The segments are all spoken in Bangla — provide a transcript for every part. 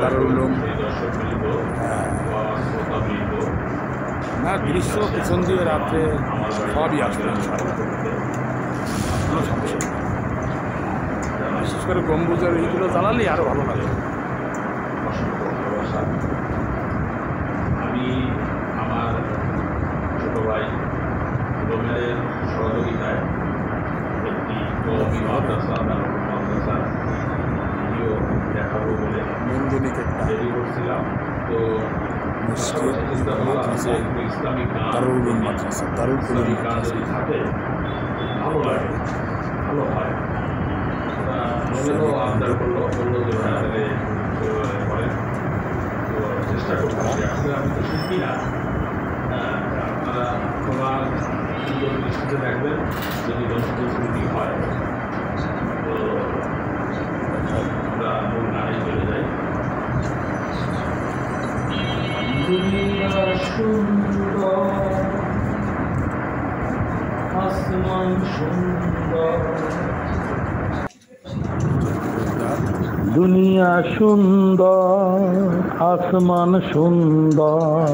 দারুল উলুম না দৃশ্য পিছন দিয়ে রাত্রে সবই আসবে কোনো সমস্যা নেই। বিশেষ করে গম্বুজের এইগুলো জ্বালালে আরও ভালো লাগে। আমি আমার ছোট ভাই রোমের সহযোগিতায় একটি মাদ্রাসা ভিডিও দেখাবো বলে রেডি করছিলাম। তো ইসলামিক দারুল উলুম মাদ্রাসা, দারুল উলুম গান যদি থাকে ভালো লাগে, ভালো হয়। আবদার করলো যে করেন, তো চেষ্টা করছি। আসলে আমি তো শিখি না, আপনারা সবার সুন্দর দৃষ্টিতে দেখবেন যদি দর্শকশ্রুতি হয়। তো আমরা মূল গানে চলে যাই। দুনিয়া সুন্দর, আসমান সুন্দর, দুনিয়া সুন্দর, আসমান সুন্দর,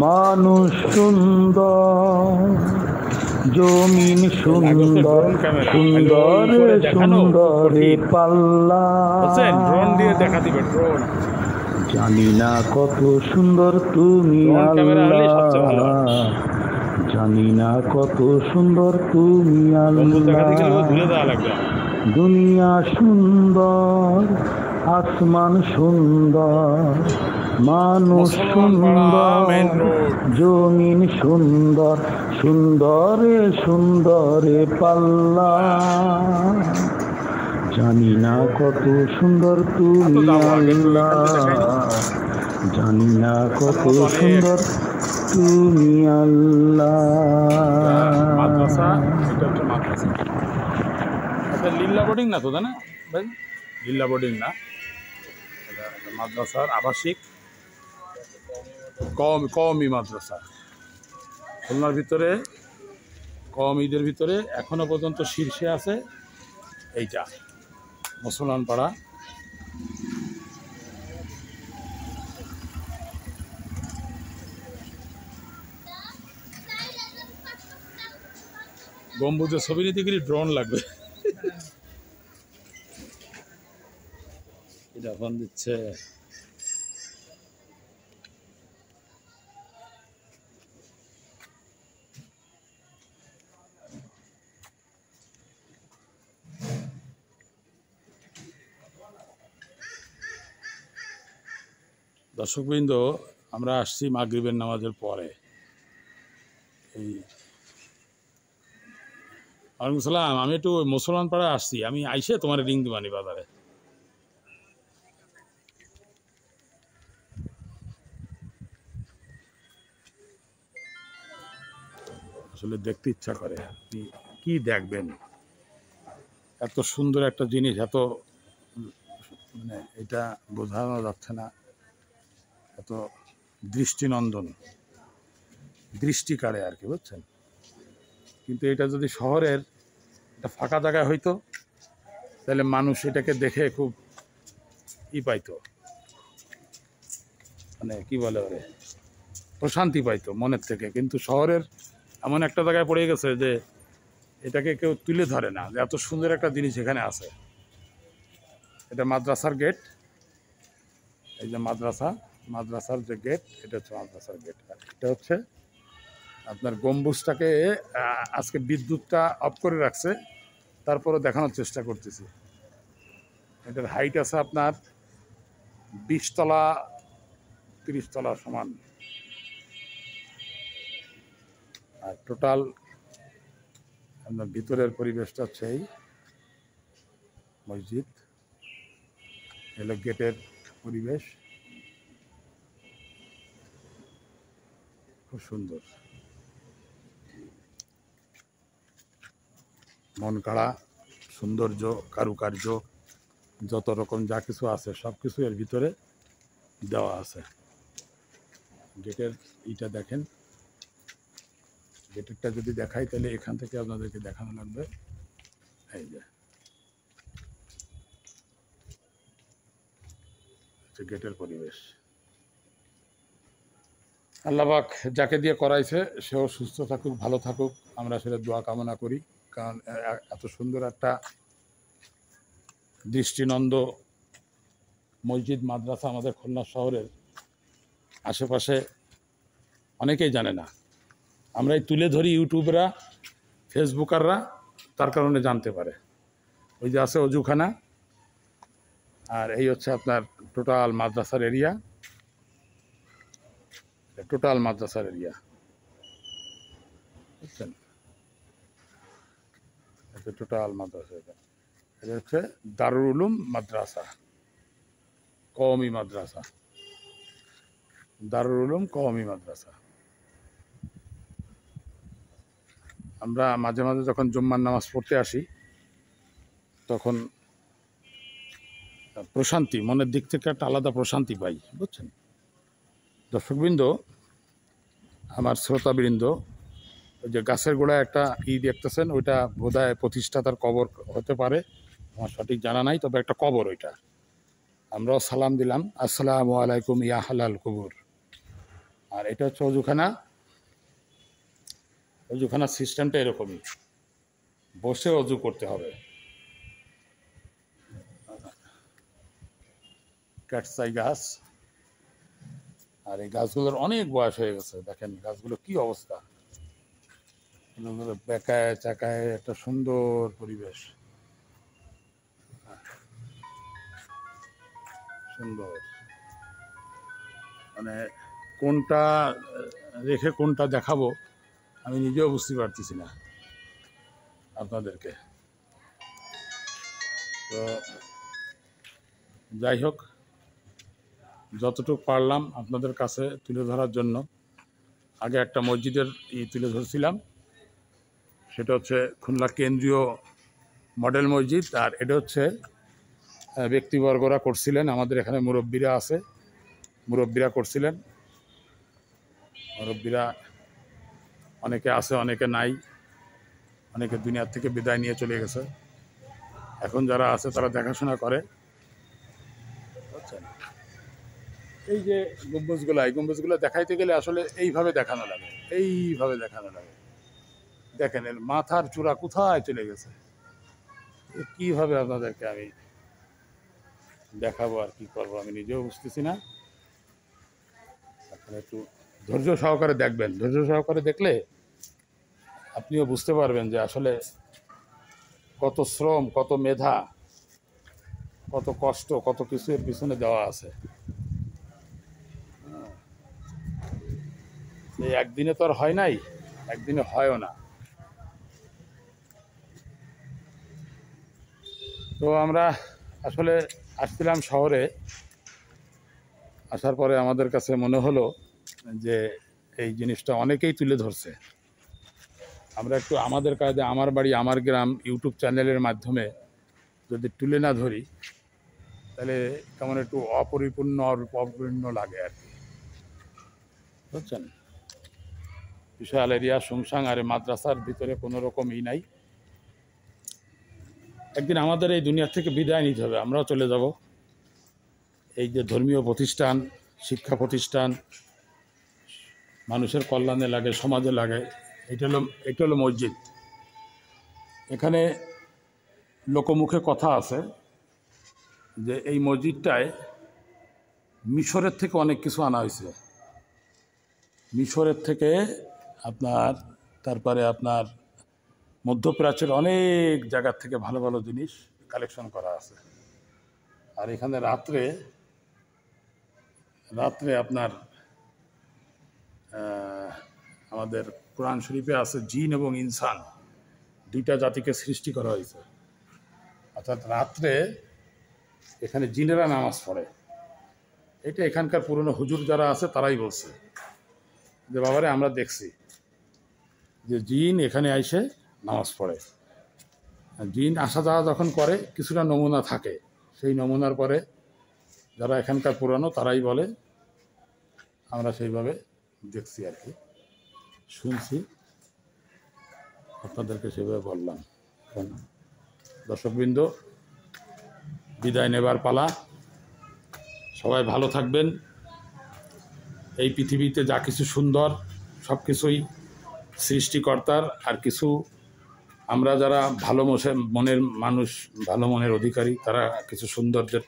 মানুষ সুন্দর, জমিন সুন্দর, সুন্দরে সুন্দরে পাল্লা। জানি না কত সুন্দর তুমি আল্লাহ, জানি না কত সুন্দর তুমি আল্লাহ। দুনিয়া সুন্দর, আসমান সুন্দর, মানুষ সুন্দর, জমিন সুন্দর, সুন্দরে সুন্দরে পাল্লা। জানি না কত সুন্দর তুমি আল্লাহ, জানি না কত সুন্দর তুমি আল্লাহ। লিল্লা বোর্ডিং না তো, তাই না ভাই? লিল্লা বোর্ডিং না, মাদ্রাসার আবাসিক কওমি মাদ্রাসা খুলনার ভিতরে। কওমিদের ভিতরে এখনো পর্যন্ত শীর্ষে আছে এইটা মুসলমান পাড়া। গম্বুজের ছবি নিতে গেলে ড্রোন লাগবে। এটা ফোন দিচ্ছে। দর্শকবৃন্দ, আমরা আসছি মাগরিবের নামাজের পরে। এই ওয়ালাইকুম সালাম, আমি একটু মুসলমান পাড়ায় আসছি, আমি আইসে তোমার রিং দিবানি বাজারে। আসলে দেখতে ইচ্ছা করে, আপনি কি দেখবেন? এত সুন্দর একটা জিনিস, এত মানে এটা বোঝানো যাচ্ছে না, এত দৃষ্টিনন্দন, দৃষ্টি কাড়ে আর কি, বুঝছেন? কিন্তু এটা যদি শহরের একটা ফাঁকা জায়গায় হইতো তাহলে মানুষ এটাকে দেখে খুব পাইতো, মানে কি বলে ওরে, প্রশান্তি পাইতো মনের থেকে। কিন্তু শহরের এমন একটা জায়গায় পড়ে গেছে যে এটাকে কেউ তুলে ধরে না, যে এত সুন্দর একটা জিনিস এখানে আছে। এটা মাদ্রাসার গেট, এই যে মাদ্রাসার যে গেট, এটা হচ্ছে মাদ্রাসার গেট। এটা হচ্ছে আপনার গম্বুজটাকে আজকে বিদ্যুৎটা অফ করে রাখছে, তারপরে দেখানোর চেষ্টা করতেছি। এটার হাইট আছে আপনার 20 তলা 30 তলা সমান। আর টোটাল আপনার ভিতরের পরিবেশটা হচ্ছে এই মসজিদ, এলো গেটের পরিবেশ, খুব সুন্দর, মন কাড়া সৌন্দর্য, কারুকার্য, যত রকম যা কিছু আছে সব কিছু এর ভিতরে দেওয়া আছে। গেটের ইটা দেখেন, গেটেরটা যদি দেখাই তাহলে এখান থেকে আপনাদেরকে দেখানো লাগবে। এই যে হচ্ছে গেটের পরিবেশ। আল্লাহ পাক যাকে দিয়ে করাইছে সেও সুস্থ থাকুক, ভালো থাকুক, আমরা সেটা দোয়া কামনা করি। কারণ এত সুন্দর একটা দৃষ্টিনন্দ মসজিদ মাদ্রাসা আমাদের খুলনা শহরের আশেপাশে অনেকেই জানে না। আমরা এই তুলে ধরি, ইউটিউবরা ফেসবুকাররা তার কারণে জানতে পারে। ওই যে আছে অজুখানা, আর এই হচ্ছে আপনার টোটাল মাদ্রাসার এরিয়া, টোটাল মাদ্রাসার এরিয়া, বুঝছেন? টোটাল মাদ্রাসা এটা হচ্ছে দারুল উলুম মাদ্রাসা, কওমি মাদ্রাসা, দারুল উলুম কওমি মাদ্রাসা। আমরা মাঝে মাঝে যখন জুম্মার নামাজ পড়তে আসি তখন প্রশান্তি, মনের দিক থেকে একটা আলাদা প্রশান্তি পাই, বুঝছেন? দর্শকবৃন্দ, আমার শ্রোতাবৃন্দ, ওই যে গাছের গোড়ায় একটা দেখতেছেন, ওইটা বোধহয় প্রতিষ্ঠাতার কবর হতে পারে, আমার সঠিক জানা নাই, তবে একটা কবর ওইটা। আমরাও সালাম দিলাম, আসসালামু আলাইকুম ইয়া হালাল কবর। আর এটা হচ্ছে অজুখানা। অজুখানার সিস্টেমটা এরকমই, বসে অজু করতে হবে। ক্যাটসাই গাছ, আর এই গাছগুলোর অনেক বয়স হয়ে গেছে। দেখেন গাছগুলো কি অবস্থা, বেকায় চাকায় একটা সুন্দর পরিবেশ, সুন্দর। মানে কোনটা রেখে কোনটা দেখাবো আমি নিজেও বুঝতে পারতেছি না আপনাদেরকে। তো যাই হোক, যতটুকু পারলাম আপনাদের কাছে তুলে ধরার জন্য। আগে একটা মসজিদের তুলে ধরছিলাম, সেটা হচ্ছে খুলনা কেন্দ্রীয় মডেল মসজিদ। আর এটা হচ্ছে ব্যক্তিবর্গরা করছিলেন, আমাদের এখানে মুরব্বীরা আছে, মুরব্বীরা করছিলেন। মুরব্বীরা অনেকে আছে, অনেকে নাই, অনেকে দুনিয়ার থেকে বিদায় নিয়ে চলে গেছে। এখন যারা আছে তারা দেখাশোনা করে, বুঝছেন? এই যে গম্বুজগুলো, এই গম্বুজগুলো দেখাইতে গেলে আসলে এইভাবে দেখানো লাগে, এইভাবে দেখানো লাগে। দেখেন এর মাথার চূড়া কোথায় চলে গেছে, কীভাবে আপনাদেরকে আমি দেখাবো আর কি করবো আমি নিজেও বুঝতেছি না। আপনারা একটু ধৈর্য সহকারে দেখবেন, ধৈর্য সহকারে দেখলে আপনিও বুঝতে পারবেন যে আসলে কত শ্রম, কত মেধা, কত কষ্ট, কত কিছু এর পিছনে দেওয়া আছে। এই একদিনে তো আর হয় নাই, একদিনে হয়ও না। তো আমরা আসলে আসছিলাম শহরে, আসার পরে আমাদের কাছে মনে হলো যে এই জিনিসটা অনেকেই তুলে ধরছে। আমরা একটু আমাদের কাজে, আমার বাড়ি আমার গ্রাম ইউটিউব চ্যানেলের মাধ্যমে যদি তুলে না ধরি তাহলে কেমন একটু অপরিপূর্ণ অপূর্ণ লাগে আর কি, বুঝছেন? বিশাল এরিয়া, শুনশান, আর মাদ্রাসার ভিতরে কোনো রকম নাই। একদিন আমাদের এই দুনিয়া থেকে বিদায় নিতে হবে, আমরাও চলে যাব। এই যে ধর্মীয় প্রতিষ্ঠান, শিক্ষা প্রতিষ্ঠান মানুষের কল্যাণে লাগে, সমাজে লাগে, এটা হলো মসজিদ। এখানে লোকমুখে কথা আছে যে এই মসজিদটায় মিশরের থেকে অনেক কিছু আনা হয়েছে। মিশরের থেকে আপনার, তারপরে আপনার মধ্যপ্রাচ্যের অনেক জায়গার থেকে ভালো ভালো জিনিস কালেকশন করা আছে। আর এখানে রাত্রে আপনার আমাদের কোরআন শরীফে আছে জিন এবং ইনসান দুইটা জাতিকে সৃষ্টি করা হয়েছে। অর্থাৎ রাত্রে এখানে জিনেরা নামাজ পড়ে। এটা এখানকার পুরনো হুজুর যারা আছে তারাই বলছে যে বাবারে আমরা দেখছি যে জিন এখানে আইসে নামাজ পড়ে। জিন আসা যাওয়া যখন করে কিছুটা নমুনা থাকে, সেই নমুনার পরে যারা এখানকার পুরানো তারাই বলে, আমরা সেইভাবে দেখছি আর কি, শুনছি, আপনাদেরকে সেভাবে বললাম। দর্শকবৃন্দ, বিদায় নেবার পালা। সবাই ভালো থাকবেন। এই পৃথিবীতে যা কিছু সুন্দর সব কিছুই সৃষ্টিকর্তার, আর কিছু আমরা যারা ভালো মনের মানুষ, ভালো মনের অধিকারী, তারা কিছু সৌন্দর্যের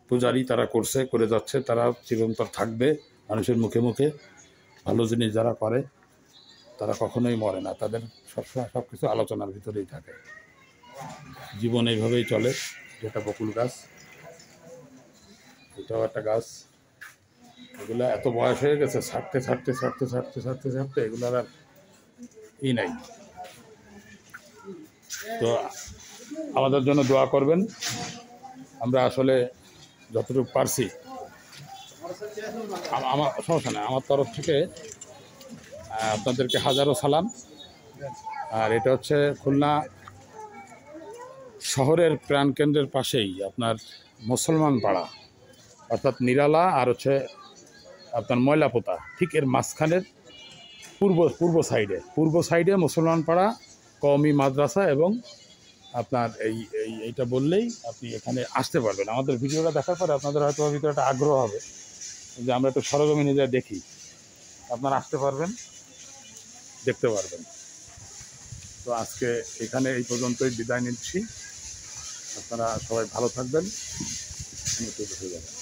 পূজারি তারা করে যাচ্ছে, তারা চিরন্তর থাকবে মানুষের মুখে মুখে। ভালো জিনিস যারা করে তারা কখনোই মরে না, তাদের সবসময় সব কিছু আলোচনার ভিতরেই থাকে। জীবন এইভাবেই চলে। যেটা বকুল গাছ, এটাও একটা গাছ। এগুলো এত বয়স হয়ে গেছে, ছাড়তে ছাড়তে ছাড়তে ছাড়তে ছাড়তে ছাড়তে এগুলোর আর নাই। তো আমাদের জন্য দোয়া করবেন। আমরা আসলে যতটুকু পারছি, আমার সমস্যা নেই, আমার তরফ থেকে আপনাদেরকে হাজারো সালাম। আর এটা হচ্ছে খুলনা শহরের প্রাণকেন্দ্রের পাশেই আপনার মুসলমান পাড়া, অর্থাৎ নিরালা আর হচ্ছে আপনার ময়লাপোতা, ঠিক এর মাঝখানের পূর্ব সাইডে মুসলমান পাড়া, কওমি মাদ্রাসা, এবং আপনার এইটা বললেই আপনি এখানে আসতে পারবেন। আমাদের ভিডিওটা দেখার পরে আপনাদের হয়তো ভিতরে একটা আগ্রহ হবে যে আমরা একটু সরজমিনে যা দেখি, আপনারা আসতে পারবেন, দেখতে পারবেন। তো আজকে এখানে এই পর্যন্তই বিদায় নিচ্ছি। আপনারা সবাই ভালো থাকবেন, হয়ে যাবেন।